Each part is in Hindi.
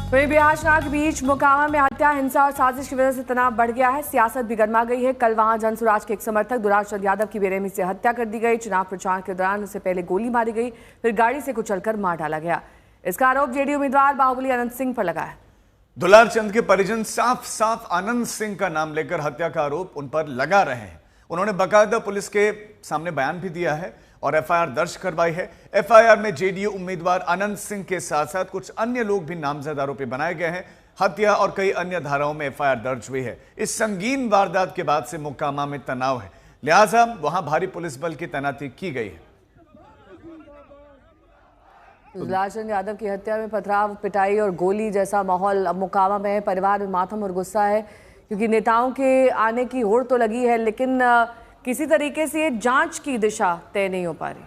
वहीं बिहारशनाह के बीच मोकामा में हत्या, हिंसा और साजिश की वजह से तनाव बढ़ गया है। सियासत भी गर्मा गई है। कल वहां जनसुराज के एक समर्थक दुलारचंद यादव की बेरहमी से हत्या कर दी गई। चुनाव प्रचार के दौरान उसे पहले गोली मारी गई, फिर गाड़ी से कुचलकर मार डाला गया। इसका आरोप जेडीयू उम्मीदवार बाहुबली अनंत सिंह पर लगा है। दुलारचंद के परिजन साफ साफ अनंत सिंह का नाम लेकर हत्या का आरोप उन पर लगा रहे हैं। उन्होंने बाकायदा पुलिस के सामने बयान भी दिया है और एफआईआर दर्ज करवाई है। एफआईआर में जेडीयू उम्मीदवार अनंत सिंह के साथ साथ कुछ अन्य लोग भी नामजद आरोपी बनाए गए हैं। हत्या और कई अन्य धाराओं में एफआईआर दर्ज हुई है। इस संगीन वारदात के बाद से मोकामा में तनाव है, लिहाजा वहां भारी पुलिस बल की तैनाती की गई है। दुलारचंद यादव की हत्या में पथराव, पिटाई और गोली जैसा माहौल अब मोकामा में है। परिवार में मातम और गुस्सा है क्योंकि नेताओं के आने की होड़ तो लगी है, लेकिन किसी तरीके से ये जांच की दिशा तय नहीं हो पा रही।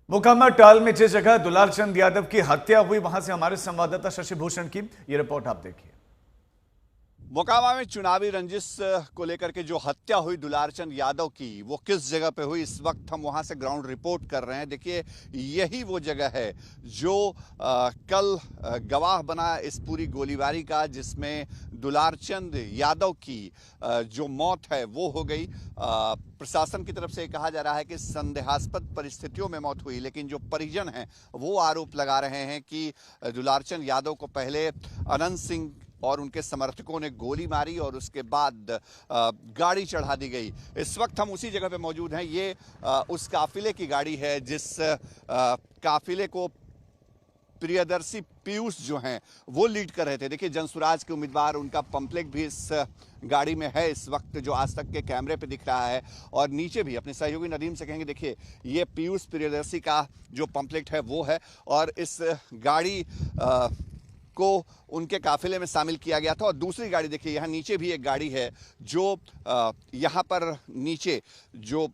मोकामा टाल में जिस जगह दुलारचंद यादव की हत्या हुई, वहां से हमारे संवाददाता शशि भूषण की ये रिपोर्ट आप देखिए। मोकामा में चुनावी रंजिश को लेकर के जो हत्या हुई दुलारचंद यादव की, वो किस जगह पे हुई, इस वक्त हम वहां से ग्राउंड रिपोर्ट कर रहे हैं। देखिए, यही वो जगह है जो कल गवाह बना इस पूरी गोलीबारी का, जिसमें दुलारचंद यादव की जो मौत है वो हो गई। प्रशासन की तरफ से कहा जा रहा है कि संदेहास्पद परिस्थितियों में मौत हुई, लेकिन जो परिजन हैं वो आरोप लगा रहे हैं कि दुलारचंद यादव को पहले अनंत सिंह और उनके समर्थकों ने गोली मारी और उसके बाद गाड़ी चढ़ा दी गई। इस वक्त हम उसी जगह पे मौजूद हैं। ये उस काफिले की गाड़ी है जिस काफिले को प्रियदर्शी पीयूष जो हैं वो लीड कर रहे थे। देखिए, जनसुराज के उम्मीदवार, उनका पंपलेट भी इस गाड़ी में है इस वक्त, जो आज तक के कैमरे पे दिख रहा है। और नीचे भी अपने सहयोगी नदीम से कहेंगे, देखिए ये पीयूष प्रियदर्शी का जो पंपलेट है वो है और इस गाड़ी को उनके काफिले में शामिल किया गया था। और दूसरी गाड़ी देखिए, यहाँ नीचे भी एक गाड़ी है जो यहाँ पर नीचे जो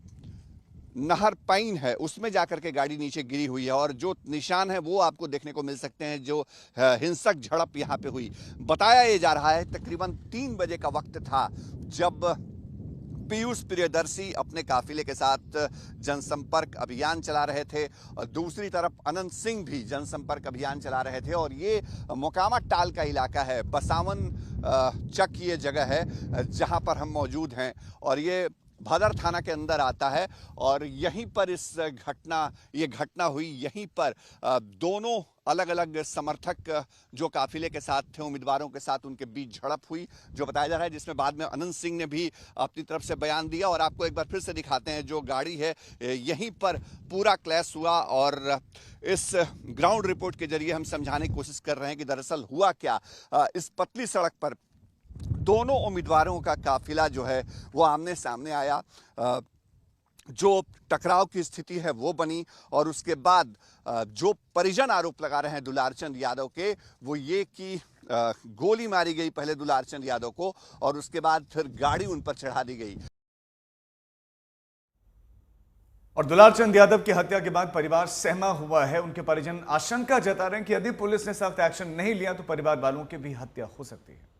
नहर पाइन है उसमें जाकर के गाड़ी नीचे गिरी हुई है और जो निशान है वो आपको देखने को मिल सकते हैं। जो हिंसक झड़प यहाँ पे हुई, बताया ये जा रहा है तकरीबन 3 बजे का वक्त था जब पीयूष प्रियदर्शी अपने काफिले के साथ जनसंपर्क अभियान चला रहे थे और दूसरी तरफ अनंत सिंह भी जनसंपर्क अभियान चला रहे थे। और ये मोकामा टाल का इलाका है, बसावन चक ये जगह है जहां पर हम मौजूद हैं और ये भदर थाना के अंदर आता है। और यहीं पर ये घटना हुई। यहीं पर दोनों अलग अलग समर्थक जो काफिले के साथ थे, उम्मीदवारों के साथ, उनके बीच झड़प हुई, जो बताया जा रहा है, जिसमें बाद में अनंत सिंह ने भी अपनी तरफ से बयान दिया। और आपको एक बार फिर से दिखाते हैं, जो गाड़ी है यहीं पर पूरा क्लैश हुआ और इस ग्राउंड रिपोर्ट के जरिए हम समझाने की कोशिश कर रहे हैं कि दरअसल हुआ क्या। इस पतली सड़क पर दोनों उम्मीदवारों का काफिला जो है वो आमने सामने आया, जो टकराव की स्थिति है वो बनी। और उसके बाद जो परिजन आरोप लगा रहे हैं दुलारचंद यादव के, वो ये कि गोली मारी गई पहले दुलारचंद यादव को और उसके बाद फिर गाड़ी उन पर चढ़ा दी गई। और दुलारचंद यादव की हत्या के बाद परिवार सहमा हुआ है। उनके परिजन आशंका जता रहे हैं कि यदि पुलिस ने सख्त एक्शन नहीं लिया तो परिवार वालों की भी हत्या हो सकती है।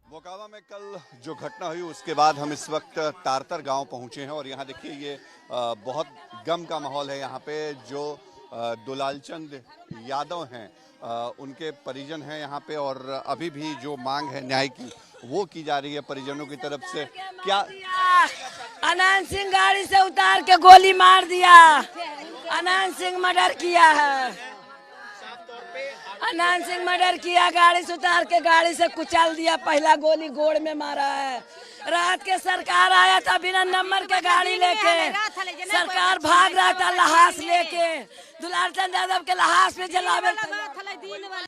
मोकामा में कल जो घटना हुई उसके बाद हम इस वक्त तारतर गांव पहुंचे हैं और यहाँ देखिए ये बहुत गम का माहौल है। यहाँ पे जो दुलारचंद यादव हैं उनके परिजन हैं यहाँ पे और अभी भी जो मांग है न्याय की वो की जा रही है परिजनों की तरफ से। क्या अनंत सिंह गाड़ी से उतार के गोली मार दिया, अनंत सिंह मर्डर किया है, अनंत सिंह मर्डर किया, गाड़ी से उतार के गाड़ी से कुचल दिया, पहला गोली गोड़ में मारा है। रात के सरकार आया था बिना नंबर के गाड़ी लेके, सरकार भाग रहा था लहास लेके, दुलारचंद यादव के लहास में जलावे।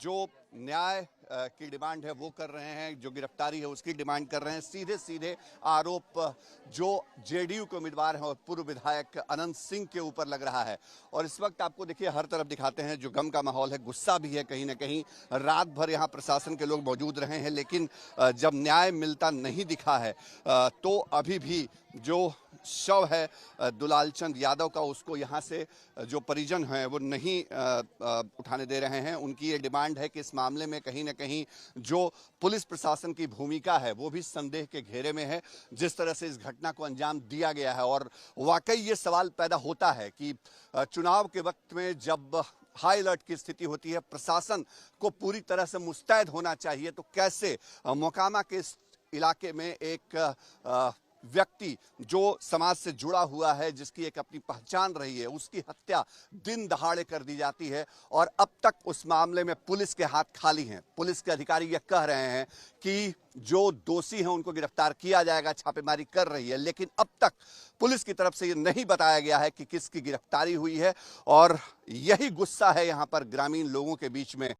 जो न्याय की डिमांड है वो कर रहे हैं, जो गिरफ्तारी है उसकी डिमांड कर रहे हैं। सीधे सीधे आरोप जो जेडीयू के उम्मीदवार हैं और पूर्व विधायक अनंत सिंह के ऊपर लग रहा है। और इस वक्त आपको देखिए हर तरफ दिखाते हैं, जो गम का माहौल है, गुस्सा भी है कहीं ना कहीं। रात भर यहाँ प्रशासन के लोग मौजूद रहे हैं, लेकिन जब न्याय मिलता नहीं दिखा है तो अभी भी जो शव है दुलारचंद यादव का, उसको यहाँ से जो परिजन हैं वो नहीं उठाने दे रहे हैं। उनकी ये डिमांड है कि इस मामले में कहीं ना कहीं जो पुलिस प्रशासन की भूमिका है वो भी संदेह के घेरे में है, जिस तरह से इस घटना को अंजाम दिया गया है। और वाकई ये सवाल पैदा होता है कि चुनाव के वक्त में जब हाई अलर्ट की स्थिति होती है, प्रशासन को पूरी तरह से मुस्तैद होना चाहिए, तो कैसे मोकामा के इस इलाके में एक व्यक्ति जो समाज से जुड़ा हुआ है, जिसकी एक अपनी पहचान रही है, उसकी हत्या दिन दहाड़े कर दी जाती है। और अब तक उस मामले में पुलिस के हाथ खाली हैं। पुलिस के अधिकारी ये कह रहे हैं कि जो दोषी हैं उनको गिरफ्तार किया जाएगा, छापेमारी कर रही है, लेकिन अब तक पुलिस की तरफ से ये नहीं बताया गया है कि किसकी गिरफ्तारी हुई है। और यही गुस्सा है यहाँ पर ग्रामीण लोगों के बीच में।